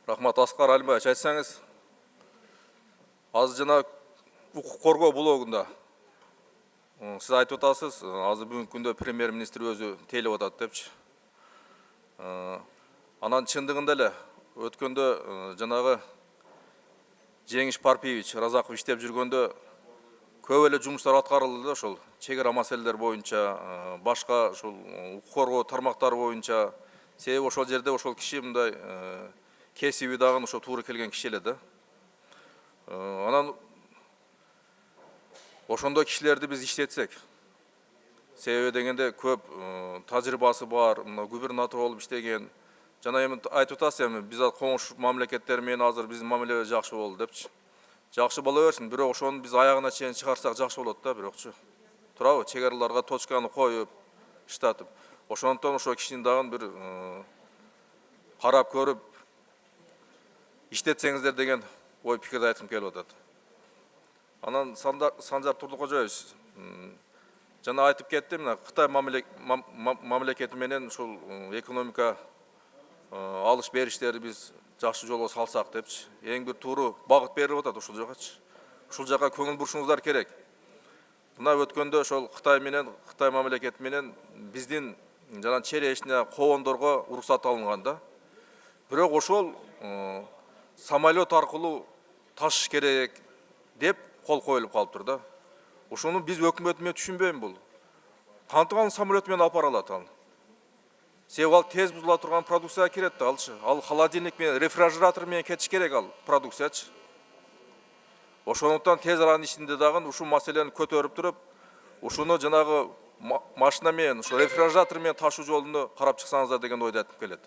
Рахмат, Аскар Алимбаевич, айтсаңыз, аз жана укук коргоо блогунда сиз айтып атасыз, азыр бүгүнкү күндө премьер-министр өзү тейлеп атат депчи. Анан чындыгында эле өткөндө жанагы Жеңиш Парпиевич Разаков иштеп жүргөндө көп эле жумуштар аткарылды да, ошол чек ара маселелер боюнча, башка ушул укук коргоо тармактары боюнча. Себеби ошол жерде ошол киши мындай кесиби дагы ошо туура келген киши эле да. Анан ошондой кишилерди биз иштетсек, себеби дегенде көп тажрыйбасы бар, губернатор болуп иштеген. Жана эми айтып атасыз, эми биз коңуш мамлекеттер менен азыр биздин мамилебиз жакшы болду депчи. Жакшы боло берсин, бирок ошону биз аягына чейин чыгарсак жакшы болот да, бирокчу. Туурабы? Чек араларга точканы коюп, иштатып. Ошондон ошо кишинин дагы бир карап көрүп иштетсеңиздер деген ой пикирди айткым келип атат. Анан Санжар Турдукожоевич жана айтып кетти, мына Кытай мамлекети менен ушул экономика алыш бериштерди биз жакшы жолго салсак депчи. Эң бир тууру багыт берип атат ушул жакачы. Ушул жака көңүл бурушуңуздар керек. Мына өткөндө ошол Кытай мамлекети менен биздин жана черешня, коондорго уруксат алынган да. Бирок ошол самолет аркылуу ташыш керек деп кол коюлуп калыптыр да. Ошону биз өкмөт менен түшүнбөйм бул. Кантип самолет менен апара алат ал? Себеби ал тез бузула турган продукция кирет да алчы. Ал холодильник менен, рефрижератор менен кетиш керек ал продукциячы. Ошондуктан тез аранын ичинде дагы ушул маселени көтөрүп туруп, ушуну жанагы машина менен, ушу рефрижератор менен ташуу жолуну карап чыксаңыздар деген ойду айтып келет.